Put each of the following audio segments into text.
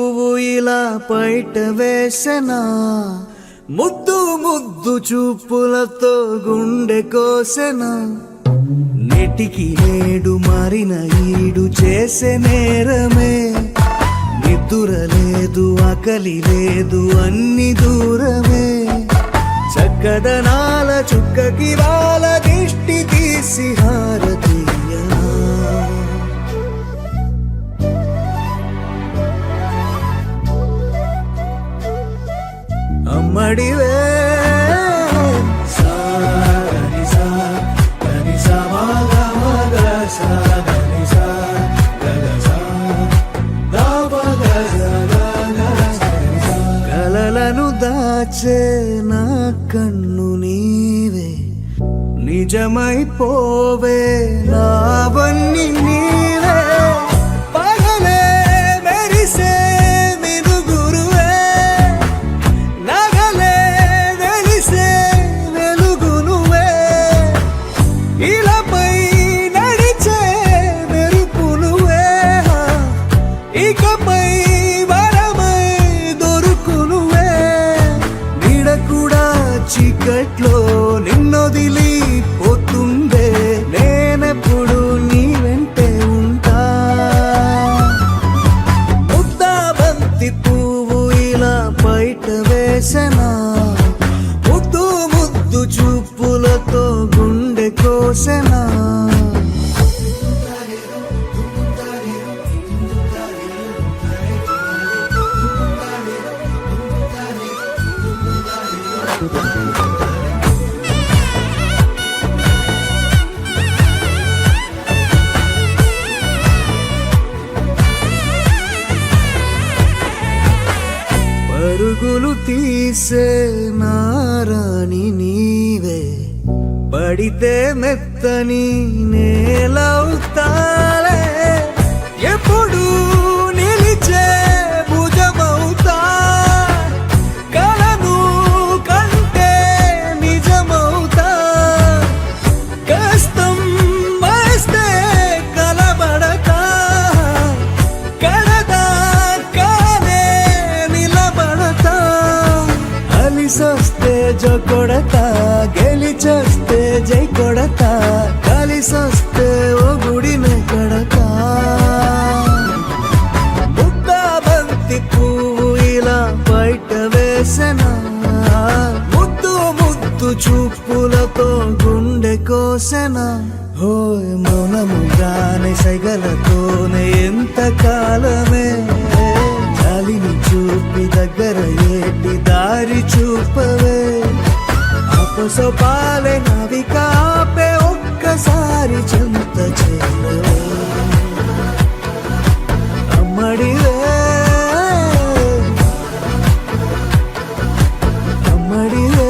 పువ్వు ఇలా బయట వేసెనా, ముద్దు ముద్దు చూపులతో గుండె కోసెనా. నెటికి నేడు మారిన ఈడు చేసే నేరమే, నిద్ర లేదు ఆకలి లేదు అన్ని దూరమే. చక్కదనాల చుక్కకి వాళ్ళ దిష్టి తీసి హారతీయ. అమ్మడివే కలలను దాచే నా కన్ను నీవే, నిజమైపోవే నావన్నీ నీవే. పగలే మెరిసే మినుగురువే, నగలే వెలిసే వెలుగు నువ్వే. ఇలాపై నడిచే మెరుపు నువ్వే, ఇకపై వరమై దొరుకు నువ్వే. నీడ కూడా చీకట్లో నిన్నొదిలి పోతుందే, నేనెప్పుడు నీ వెంటే ఉంటా. ముద్దా బంతి పువ్వు ఇలా బయట వేసెనా, ముద్దు ముద్దు చూపులతో గుండె కోసెనా. పరుగులు తీసే నారాణి నీవే, పడితే మెత్తని నేలవుతాలే. ఎప్పుడు నిలిచే భుజమవుతా, కలను కంటే నిజమవుతా. కష్టం వస్తే కలబడతా, కడదాకానే నిలబడతా. అలిసొస్తే జో కొడతా, గెలిచొస్తే జై కొడతా. కలిసొస్తే ఓ గుడినే కడతా. ముద్దా బంతి పువ్వు ఇలా బయట వేసెనా, ముద్దు ముద్దు చూపులతో గుండె కోసెనా. హోయ్ మౌనముగానే సైగలతోనే ఎంత కాలమే, జాలిని చూపి దగ్గర ఏటి దారి చూపవే. అపసొపాలే నవికాపే ఒక్కసారి చెంత చేరవే. అమ్మడివే అమ్మడివే.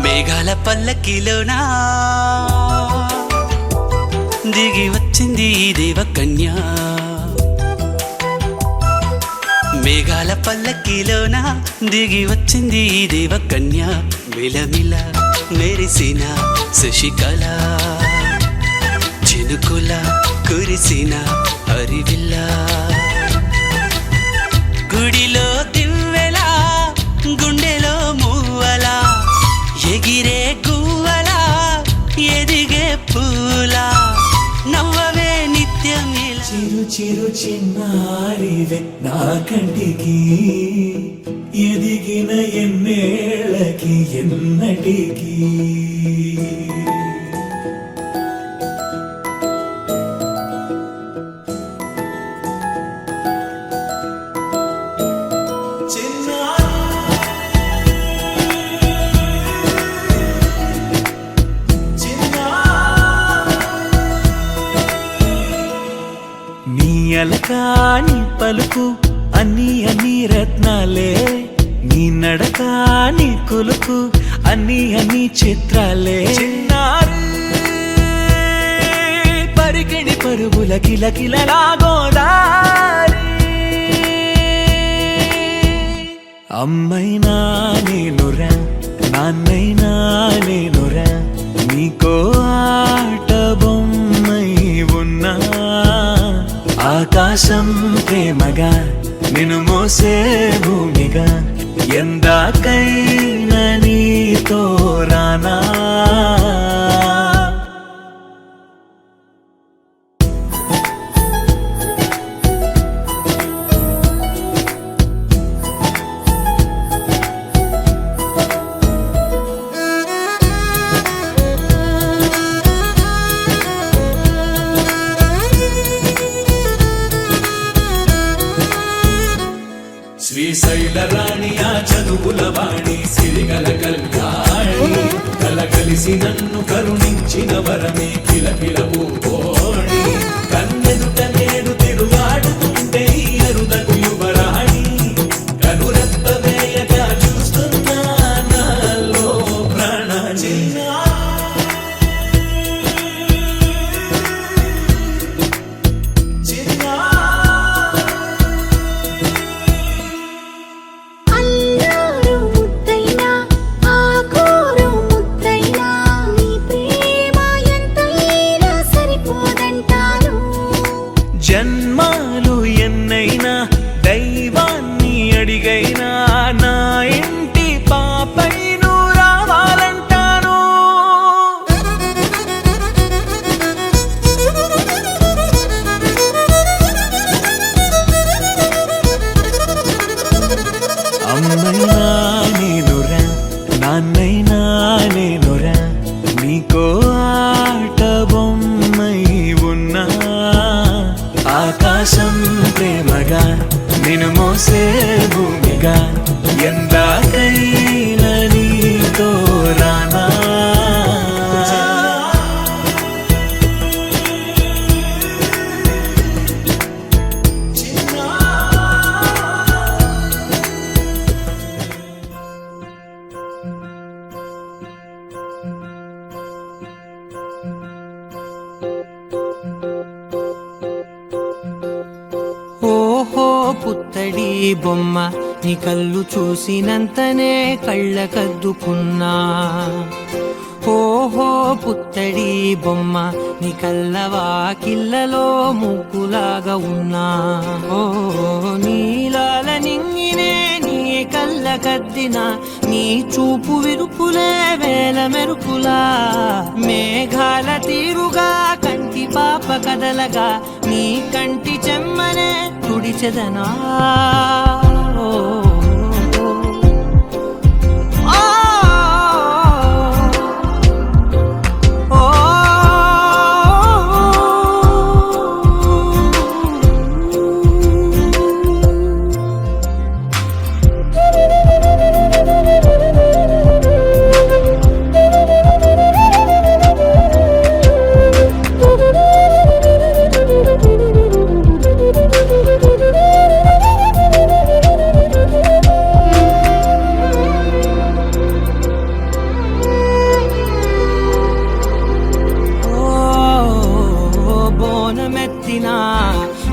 మేఘాల పల్లకిలోనా దిగి వచ్చింది ఈ దేవకన్య. మేఘాల పల్లకిలోన దిగి వచ్చింది ఈ దేవకన్య. మిలమిల మెరిసిన శశికళ, చినుకుల కురిసిన హరివిల్ల. గుడిలో దివ్వెలా గుండెలో మువ్వలా, ఎగిరే గువ్వలా ఎదిగే పూలా. నవ్వవే నిత్యం ఇలా. చిరు చిరు చిన్నారివే నా కంటికి, ఎదిగిన ఎన్నేళ్ళకి ఎన్నటికి. నీ అలక నీ పలుకు అన్ని అన్ని రత్నాలే, నీ నడక నీ కొలుకు అన్ని అన్ని చిత్రాలే. చిన్నారి పరికిణి పరుగుల కిలకిలలా గోదారి, అమ్మైనా నేనురా నాన్నైనా నేనురా, నీకో ఆట బొమ్మై ఉన్నా. ఆకాశం ప్రేమగా నిన్ను మోసే భూమిగా, ఎందాకైనా నీతో రానా. శ్రీశైల రాణియా చదువుల వాణి సిరిగల కళ్యాణి, కలగలిసి నన్ను కరుణించిన వరమే కిలకిల పూకోణి. కన్నెదుట నేడు తిరుగాడుతుంటే అరుదకు యువరాణి, కనురెప్ప వేయక చూస్తున్నా నాలో ప్రాణ. జన్మాలు ఎన్నైనా దైవాన్ని అడిగైనా నా ఇంటి పాపై నువ్వు రావాలంటాను. అమ్మైనా నేనురా నాన్నైనా నేనురా, నీకో ఆట బొమ్మై ఉన్నా. ఆకాశం ప్రేమగా నిన్ను మోసే భూమిగా, ఎందాకైనా నీతో రానా. ఓహో పుత్తడి బొమ్మ, నీ కళ్ళు చూసినంతనే కళ్ళకద్దుకున్నా. ఓహో పుత్తడి బొమ్మ, నీ కళ్ళవాకిళ్ళలో ముగ్గులాగా ఉన్నా. ఓ నీలాల నింగినే నీ కళ్ళకద్దిన, నీ చూపు విరుపులే వేల మెరుపులా. మేఘాల తీరుగా కంటి పాప కదలగా, నీ కంటి చెమ్మనే తుడిచెదనా.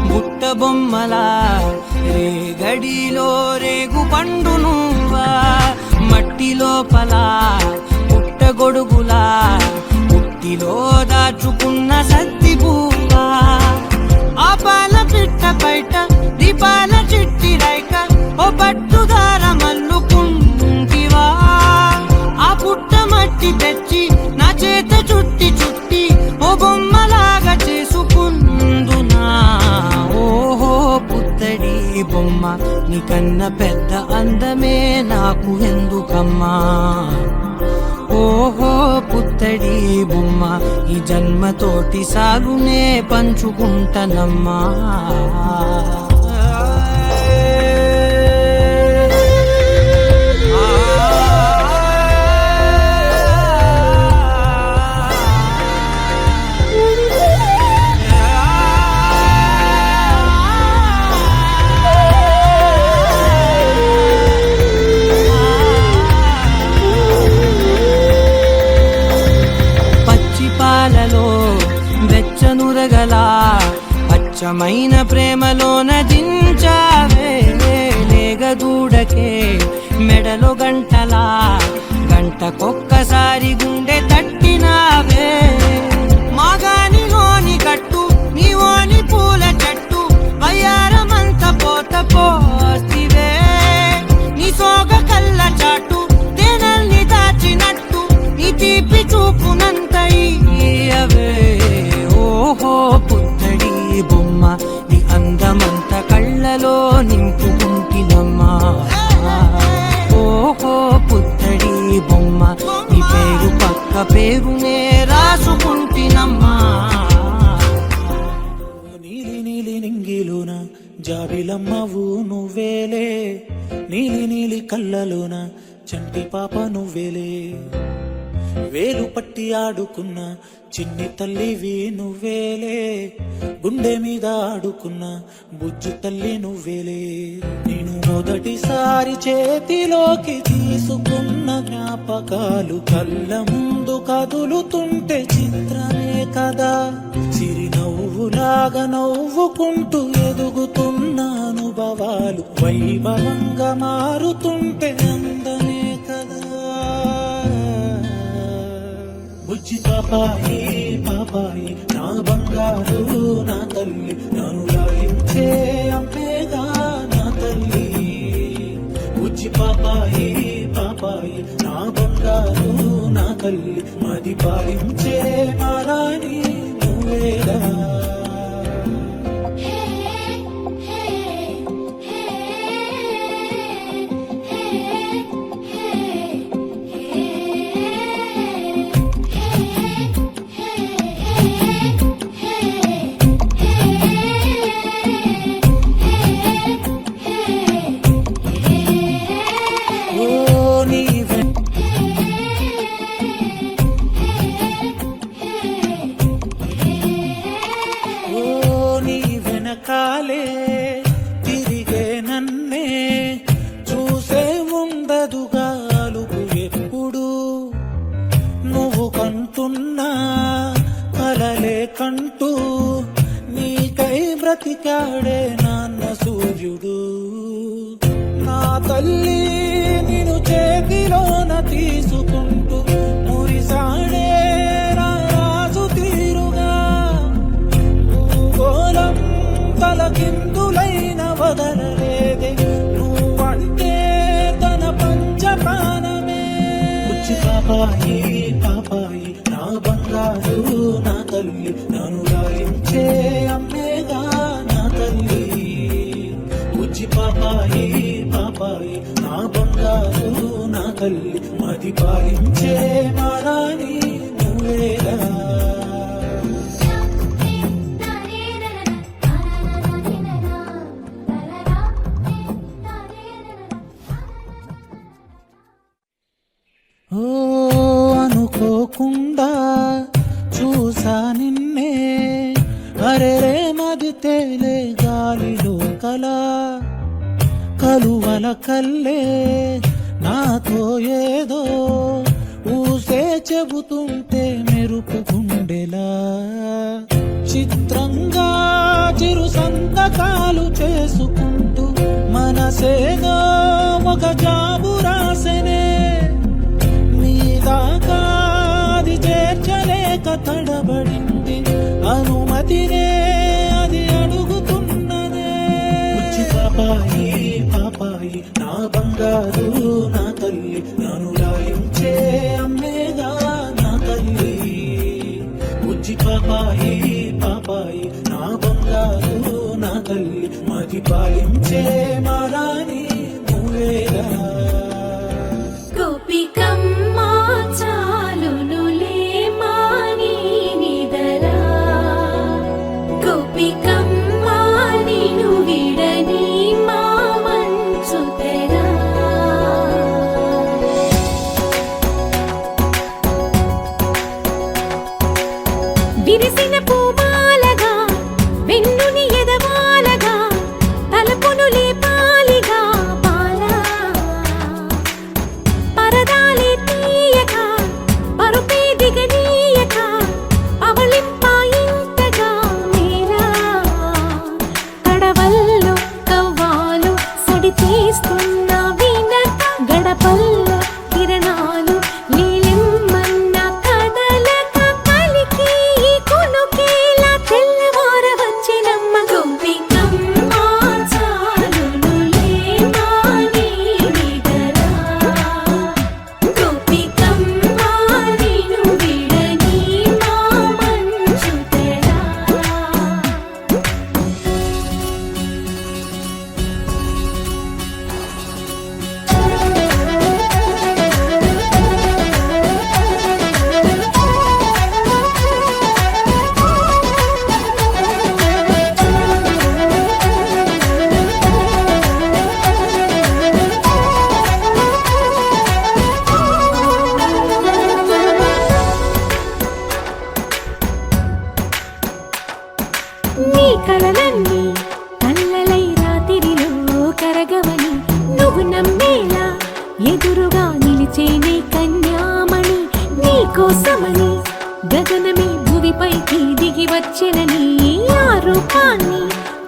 బుట్ట బొమ్మలా రేగడిలో రేగు పండు నువ్వా, మట్టి లోపల పుట్ట గొడుగులా పుట్టిలో దాచుకున్న సత్తి పువ్వా. ఆ పాల పిట్ట బయట దీపాల చిట్టి రైక, ఓ పట్టుదార మల్లుకుంటివా. ఆ పుట్ట మట్టి తెచ్చి నా చేత చుట్టి చుట్టి ఓ బొమ్మలాగా చేసుకుందునా. ఓహో పుత్తడి బొమ్మ, నీకన్న పెద్ద అందమే నాకు ఎందుకమ్మా. ఓహో పుత్తడి బొమ్మ, ఈ జన్మతోటి సాగునే పంచుకుంటనమ్మా. నిజమైన ప్రేమలోన దించావే లేగదూడకే మెడలో గంటలా గంటకొక్కసారి గుండె తట్టినావే మాగానిలోని కట్టు నీవోని పూల చెట్టు వయ్యారమంత పోత పోతివే నీ సోగ కళ్ళ చాటు తేనల్ని దాచినట్టు నీ తీపి చూపునంత ఇయ్యవే ఓహో పుత్తడి బొమ్మ నీ అందమంత కళ్ళలో నింపుకుంటినమ్మా ఓహో పుత్తడి బొమ్మ నీ పేరు పక్క పేరునే రాసుకుంటినమ్మా నీలి నీలి నింగిలోన జాబిలమ్మవు నువ్వేలే నీలి నీలి కళ్ళలోన చంటి పాప నువ్వేలే వేలు పట్టి ఆడుకున్న చిన్ని తల్లివి నువ్వేలే గుండె మీద ఆడుకున్న బుజ్జి తల్లి నువ్వేలే నేను మొదటిసారి చేతిలోకి తీసుకున్న జ్ఞాపకాలు కళ్ళ ముందు కదులుతుంటే చిత్రమే కదా చిరునవ్వులాగా నవ్వుకుంటూ ఎదుగుతున్న అనుభవాలు వైభవంగా మారుతుంటే అందమే కదా బుజ్జి పాపాయి పాపాయి నా బంగారు నా తల్లి నన్ను లాలించే అమ్మేగా నా తల్లి బుజ్జి పాపాయి పాపాయి నా బంగారు నా తల్లి మది పాలించే మారాని నువ్వేగా కాలే తిరిగే నన్నే చూసే ఉండదుగా అలుగు ఎప్పుడు నువ్వు కంటున్నా కలలే కంటూ నీకై బ్రతికాడే నాన్న సూర్యుడు నా తల్లి నిన్ను చేతిలోన తీసుకుంటూ మురిసాడే రాజు తీరుగా భూగోళం తలకిందులైన వదలలేదే నువ్వంటే తన పంచపానమే బుజ్జి పాపాయి పాపాయి నా బంగారు నా తల్లి నన్ను లాలించే అమ్మేగా నా తల్లి బుజ్జి పాపాయి పాపాయి నా బంగారు నా తల్లి మది పాలించే మారాని నువ్వేగా ఓ అనుకోకుండా చూసా నిన్నే అరెరే మది తేలే గాలిలో కలువల కల్లే నాతో ఏదో ఊసే చెబుతుంటే మెరుపు గుండెలా చిత్రంగా చిరు సంతకాలు చేసుకుంటూ మనసేదో ఒక జాబు రాసెనే దాకాది చేర్చలేక తడబడింది అనుమతినే అది అడుగుతున్నదే బుజ్జి పాపాయి పాపాయి నా బంగారు నా తల్లి నన్ను లాలించే అమ్మేగా నా తల్లి బుజ్జి పాపాయి పాపాయి నా బంగారు నా తల్లి మది పాలించే మారాని నువ్వేగా గోపికమ్మా చాలునులే మాని నిదరా గోపికమ్మా నిను విడని మా మంచు తెరా విరిసిన పూమాలగా వెన్నుని ఎదవాలగా తలపును లేపాలిగా పరదాలే కోసమని గగనమే భువిపైకి దిగి వచ్చినని ఆ రూపాన్ని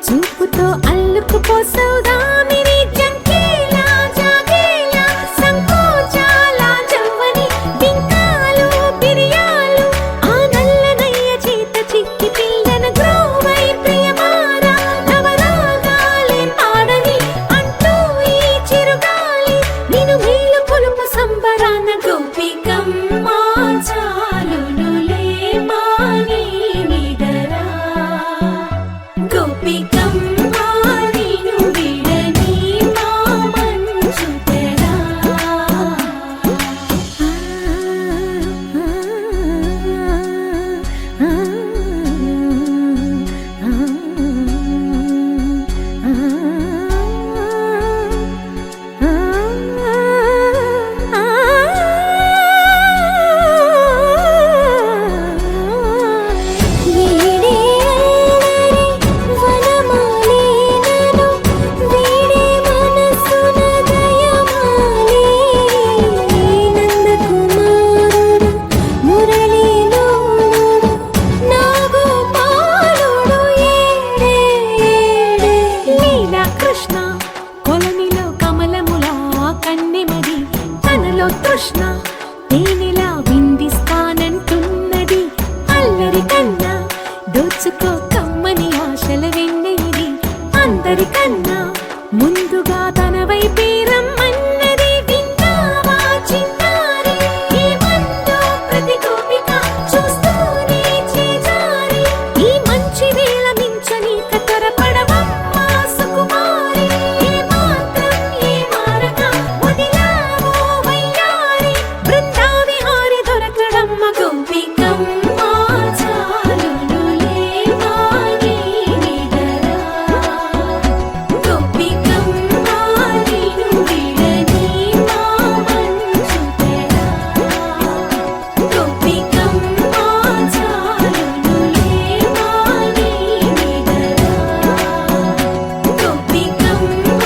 చూపుతో అల్లుకుపోసౌదామిని జంకేలా జాగేలా సంకోచాల జవ్వని బింకాలు బిరియాలు ఆ నల్లనయ్య చేత చిక్కి పిల్లన గ్రోవై ప్రియమారా నవరాగాలే పాడని అంటూ ఈ చిరుగాలి నిన్ను మేలు కొలుపు సంబరాన గోపికమ్మ చాలునులే మాని నిదరా గోపికమ్మ నిన్ను విడని మా మంచు తెరా కృష్ణ కొలనిలో కమలములా కన్నెమది తనలో తృష్ణ తేనెలా విందిస్తానంటున్నది అల్లరి కన్నా దోచుకో కమ్మని ఆశల వెన్నెయిది అందరికన్నా ముందుగా తన వైపే రమ్మన్నది విన్నావా చిన్నారి ఏమందో ప్రతి గోపిక చూస్తూనే చేజారి ఈ మంచి వేళ మించని కతరపడవమ్మా సుకుమారి ఏ మాత్రం ఏ మారక వదిలావో వయ్యారి బృందావిహారి దొరకడమ్మ గోపికమ్మ చాలునులే మాని నిదరా గోపికమ్మ నిన్ను విడని మా మంచు తెరా గోపికమ్మ చాలునులే మాని నిదరా గోపికమ్మ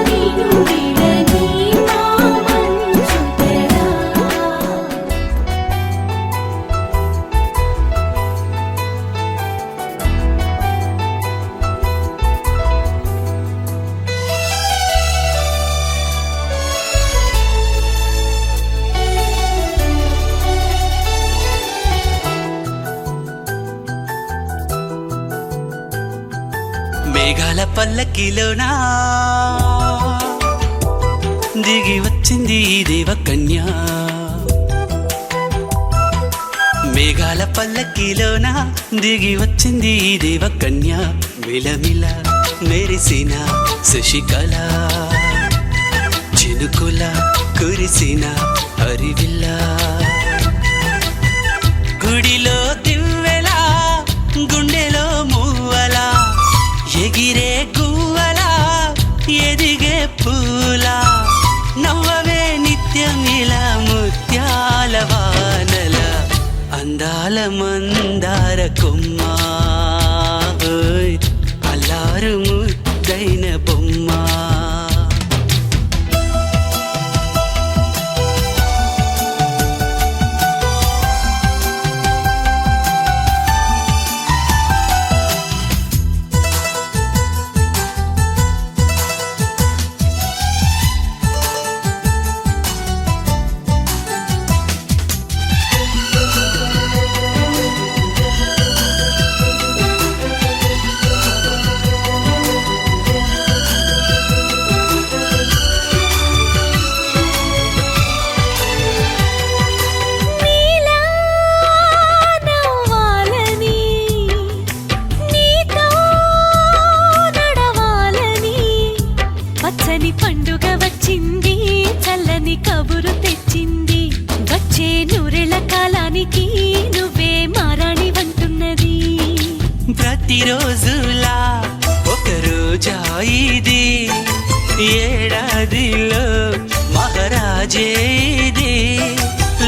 నిన్ను విడని మా మంచు తెరా మేఘాల పల్లకిలోనా దిగి వచ్చింది ఈ దేవకన్య మేఘాల పల్లకిలోనా దిగి వచ్చింది ఈ దేవకన్య మిలమిల మెరిసిన శశికళ చినుకుల కురిసిన హరివిల్ల గుడిలో దివ్వెలా గుండెలో మూవలా ఎగిరే గువ్వలా ఎదిగే పూలా నవ్వవే నిత్యమిలా ముత్యాల వానల అందాల మందార కొమ్మ ఓయ్ అల్లారు ముద్దైన బొమ్మ నీలా నవ్వాలని నీతో నడవాలని పచ్చని పండుగ వచ్చింది చల్లని కబురు తెచ్చింది వచ్చే నూరెళ్ళ కాలానికి నువ్వే మారాణి వంటున్నది ప్రతిరోజులా ఒక రోజా ఇది ఏడాదిలో మహారాజే ఇది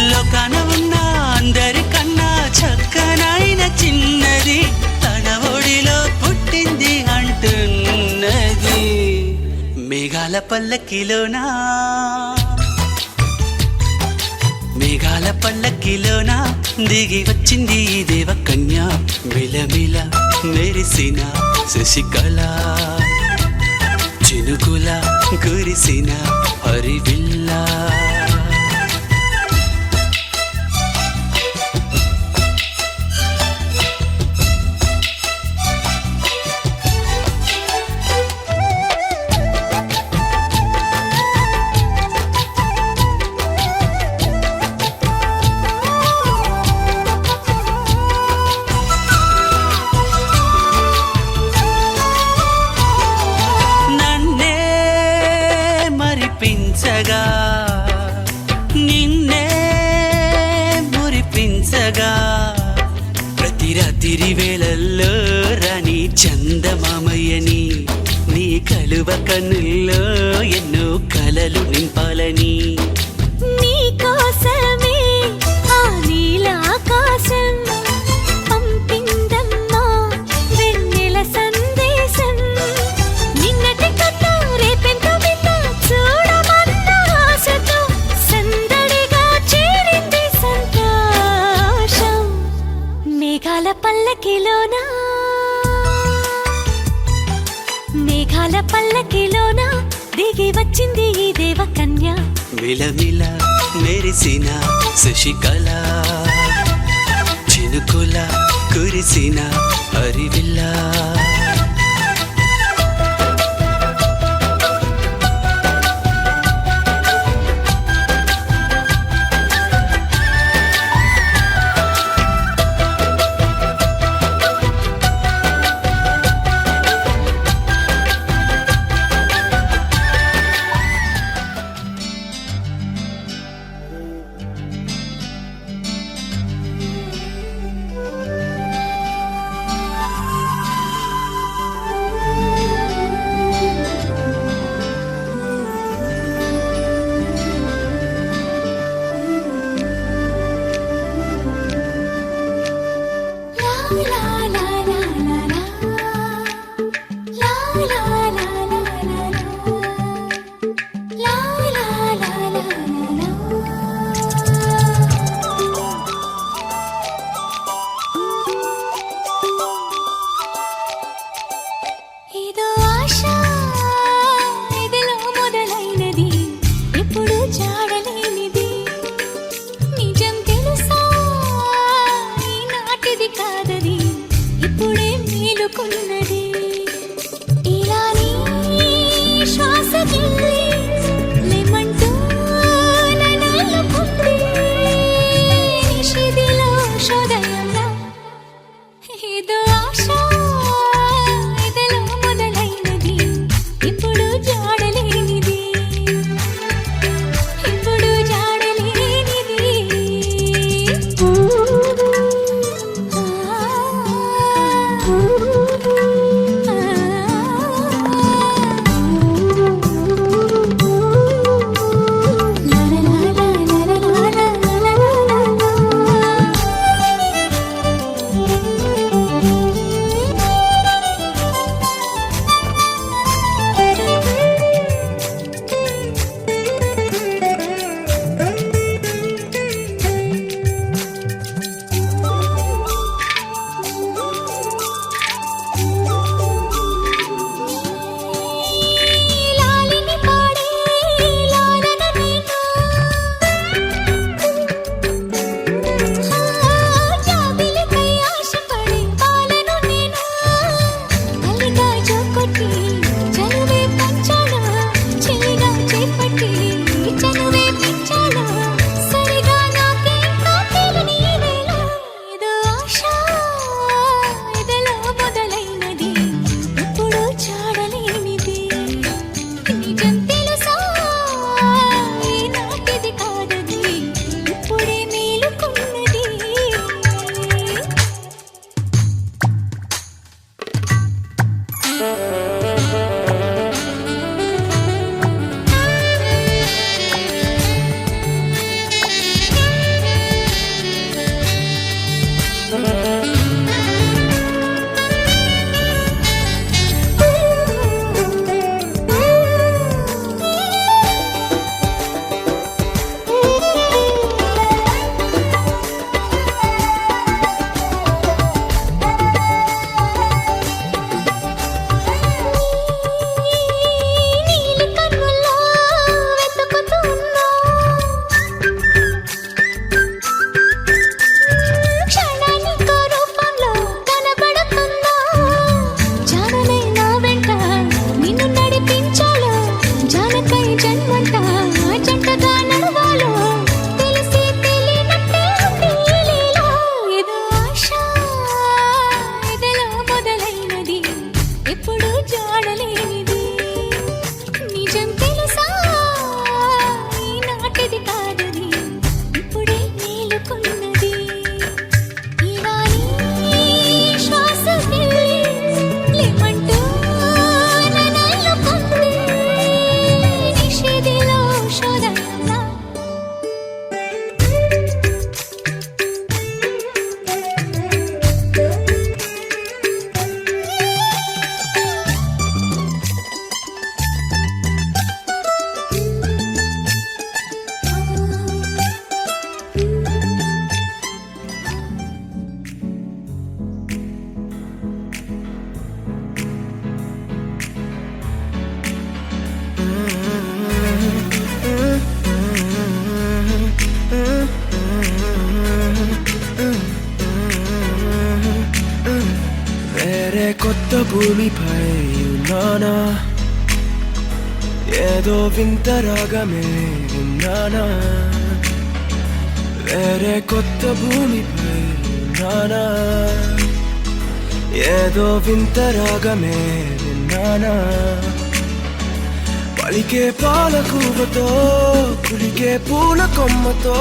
లోకాన ఉన్న అందరికన్నా చక్కనైన చిన్నది తన ఒడిలో పుట్టింది అంటున్నది మేఘాల పల్లకిలోనా మేఘాల మేఘాల పల్లకిలోన దిగి వచ్చింది ఈ దేవకన్య మిలమిల మెరిసిన శశికళ చినుకుల కురిసిన హరివిల్లా నన్నే మరిపించగా నిన్నే మురిపించగా ప్రతి రాత్రి వేళల్లో రాణి చందమామయ్యని నీ కలువ కన్నుల్లో ఎన్నో కలలు నింపాలని నీకోసమే ఆ నీలాకాశం పంపిందమ్మా వెన్నెల సందేశం నిన్నటి కన్నా రేపెంతో వింత చూడమన్న ఆశతో సందడిగా చేరింది సంతోషం మేఘాల పల్లకిలోనా మేఘాల పల్లకిలోన దిగి వచ్చింది ఈ దేవకన్య మిలమిల మెరిసిన శశికళ చినుకుల కురిసిన హరివిల్లా భూమిపై ఉన్నానా ఏదో వింత రాగమే విన్నానా వేరే కొత్త భూమిపై ఉన్నానా ఏదో వింత రాగమే విన్నానా పలికే పాలకూవతో కులికే పూల కొమ్మతో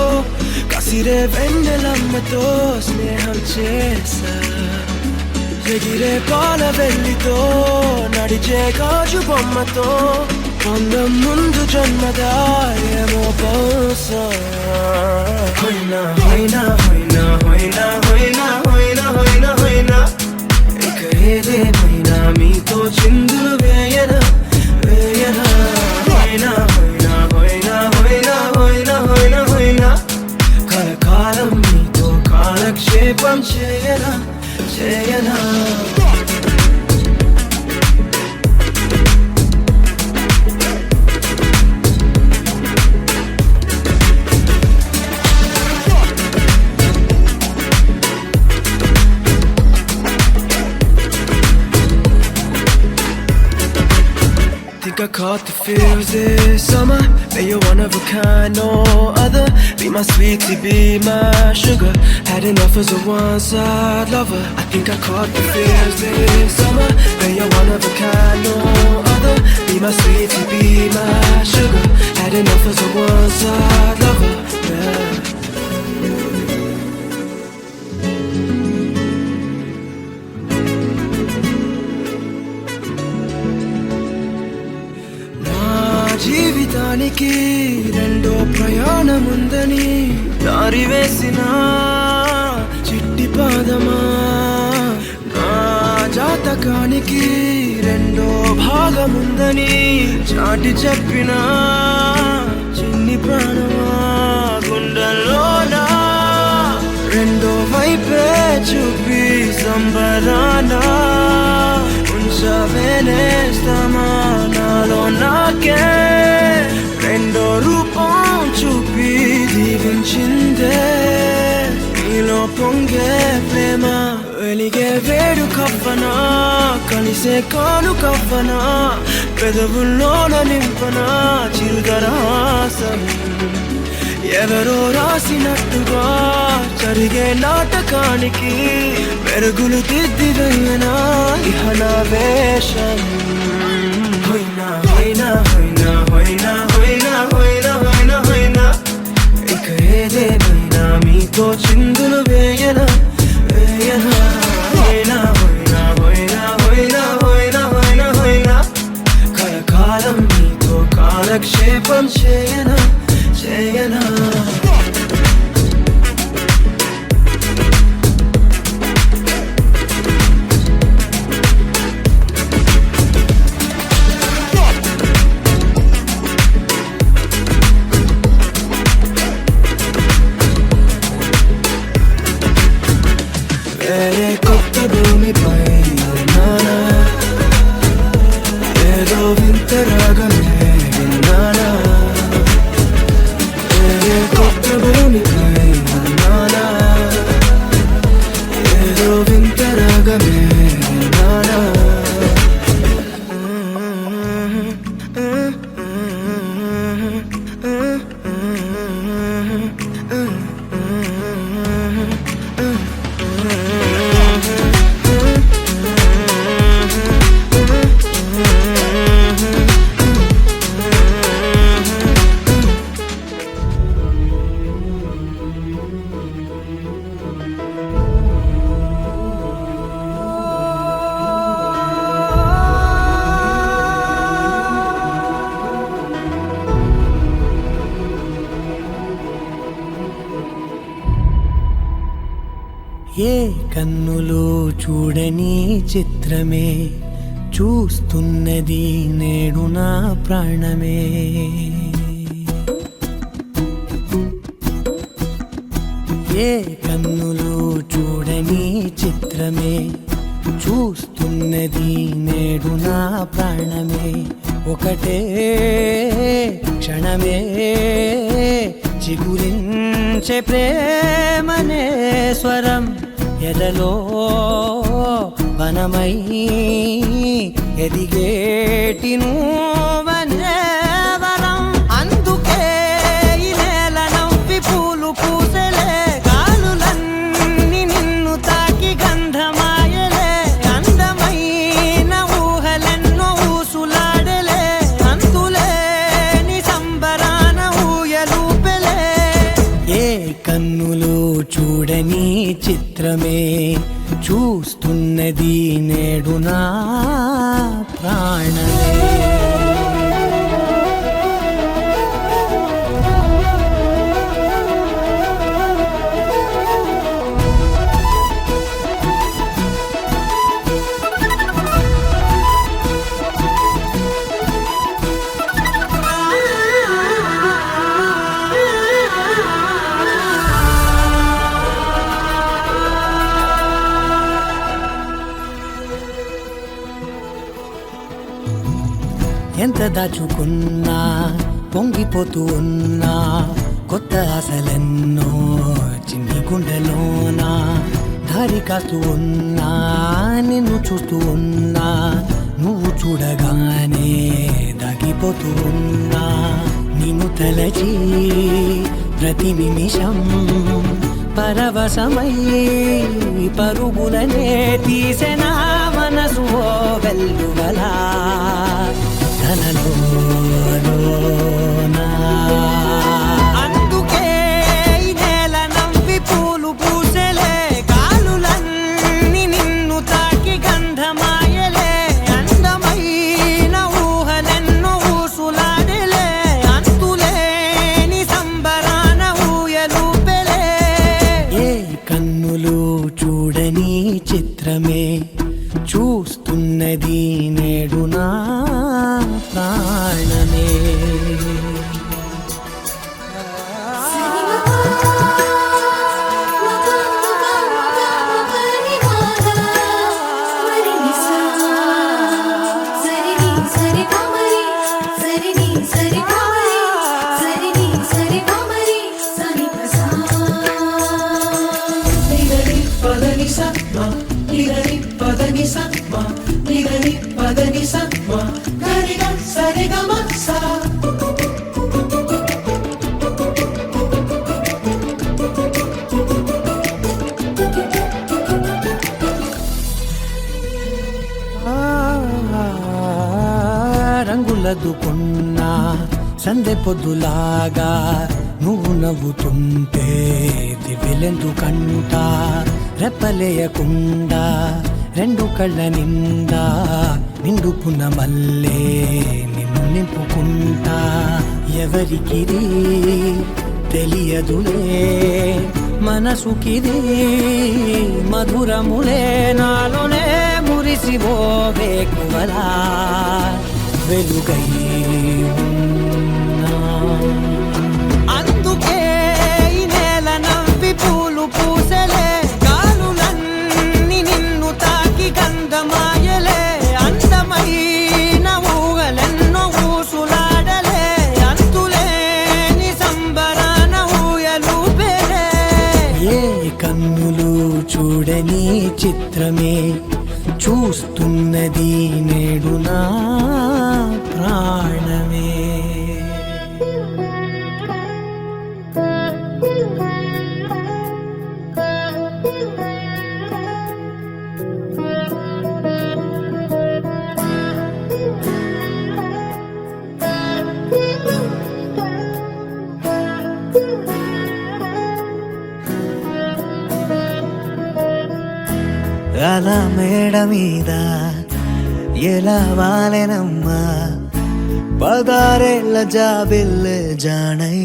కసిరే వెన్నెలమ్మతో స్నేహం చేసా ఎగిరే పాల వెల్లితో నడిచే గాజు బొమ్మతో అందం ముందు జన్మదా ఏమో బహుశా హోయినా హోయినా హోయినా హోయినా హోయినా హోయినా హోయినా హోయినా ఇక ఏదేమైనా మీతో చిందులు వేయనా వేయనా హోయినా హోయినా హోయినా హోయినా హోయినా హోయినా హోయినా కలకాలం మీతో కాలక్షేపం చేయనా చేయనా Think I caught the feels this summer. That you're one of a kind, no other. Be my sweetie, be my sugar. Had enough as a one-side lover. I think I caught the feels this summer. That you're one of a kind, no other. Be my sweetie, be my sugar. Had enough as a one-side lover. Yeah. జీవితానికి రెండో ప్రయాణముందని దారి వేసిన చిట్టి పాదమా నా జాతకానికి రెండో భాగముందని చాటి చెప్పిన చిన్ని ప్రాణమా గుండెల్లోనా రెండో వైపే చూపి సంబరానా ఉంచవేనేస్తామా నాలో నాకే రెండో రూపం చూపి దీవించిందే నీలో పొంగే ప్రేమ వెలిగే వేడు కవ్వనా కలిసే కాను కవ్వనా పెదవుల్లోన నింపనా చిరుదరహాసం ఎవరో రాసినట్టుగా జరిగే నాటకానికి మెరుగులు దిద్దివైనా ఇహనా వేషం హోయినా హోయినా హోయినా హోయినా హోయినా హోయినా హోయినా హోయినా ఇక ఏదేమైనా మీతో చిందులు వేయనా వేయనా హోయినా హోయినా హోయినా హోయినా హోయినా హోయినా హోయినా కలకాలం మీతో కాలక్షేపం చేయనా చేయనా వేరే కొత్త భూమిపై ఉన్నానా ఏదో వింత రాగమే విన్నానా వేరే కొత్త భూమిపై ఉన్నానా ఏదో వింత రాగమే విన్నానా ఏ కన్నులు చూడని చిత్రమే చూస్తున్నది నేడు నా ప్రాణమే ఏ కన్నులు చూడని చిత్రమే చూస్తున్నది నేడు నా ప్రాణమే ఒకటే క్షణమే చిగురించే ప్రేమనే స్వరం ఎదలో వనమై ఎదిగేటి నువ్వనే వరం. అందుకే ఈ నేల నవ్వి పూలు పూసలే, గాలులన్నీ నిన్ను తాకి గంధమాయలే. అందమైన ఊహలెన్నో ఊసులాడలే, అంతులేని సంబరాన ఊయలూపెలే. ఏ కన్నులు చూడని చిత్రమే చూస్తున్నది నేడు నా ప్రాణమే. ఎంత దాచుకున్నా పొంగిపోతూ ఉన్నా, కొత్త ఆశలెన్నో చిన్ని గుండెలోనా. దారి కాస్తూ ఉన్నా, నిన్ను చూస్తూ ఉన్నా, నువ్వు చూడగానే దాగిపోతూ ఉన్నా. నిన్ను తలచి ప్రతి నిమిషం పరవశమై పరుగులనే తీసెనా మనసు ఓ వెల్లువలా. అందుకే ఈ నేల నవ్వి పూలు పూసలే, గాలులన్నీ నిన్ను తాకి గంధమాయలే. అందమైన ఊహలెన్నో ఊసులాడలే, అంతులేని సంబరాన ఊయలూపెలే. ఏ కన్నులు చూడని చిత్రమే చూస్తున్నది నేడు నా ప్రాణమే. రంగులదుకున్నా సందె పొద్దులాగా నువ్వు నవ్వుతుంటే దివ్వెలెందుకంట. రెప్పలేయకుండా రెండు కళ్ళ నిండా నిండుకున్న మల్లే నిన్ను నింపుకుంటా. ఎవరికిది తెలియదులే మనసుకిది మధురములే, నాలోనే మురిసివో వేకువలా వెలుగై ఉన్నా. అందుకే ఈ నేల నవ్వి పూలు పూసలే, గాలులన్నీ నిన్ను తాకి గంధమాయలే. అందమైన ఊహలెన్నో ఊసులాడలే, అంతులేని సంబరాన ఊయలూపెలే. ఏ కన్నులు చూడని చిత్రమే చూస్తున్నది నేడు నా ప్రాణమే. అలా మేడ మీద ఎలా వాలెనమ్మా, 16 జాబిల్లు జానై.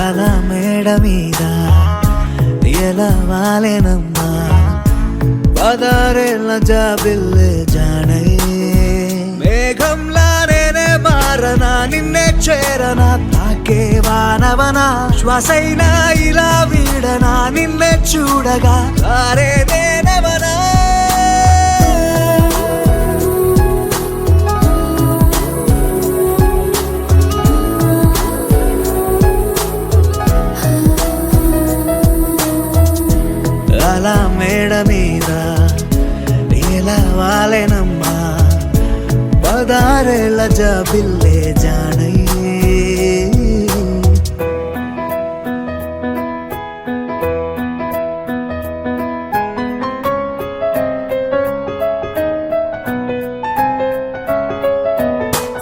అలా మేడ మీద ఎలా వాలెనమ్మా, 16 జాబిల్లు జానై. మేఘంలా నేనే మారనా, నిన్నే చేరనా, తాకే వానవనా. శ్వాసైనా ఇలా వీడనా, నిన్నే చూడగా సారే నేనవనా. అలా మేడ పదారేళ్ళ జాబిల్లే జానై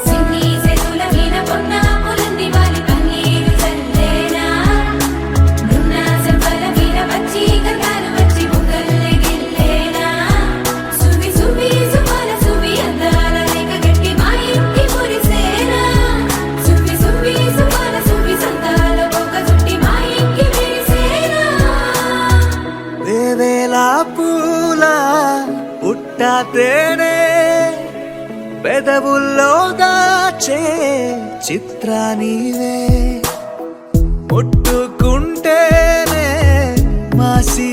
సిన్ని సెతుల మీన పొన్న పులంది వాలి పన్నీరు చల్లేనా నున్న సెంపల మీన వచ్చి గంగాలు వచ్చి బుగ్గల్లే గిల్లేనా సువి సువి సుమల సువి అందాల రేఖ గట్టి మా ఇంటి మురిసేనా సువి సువి సుమల సువి సంతాల బొక్క చుట్టి మా ఇంటి విరిసేనా వేవేల పూల పుట్టాతేనే పెదవుల్లో దాచే చిత్ర నీవే ముట్టుకుంటేనే మాసి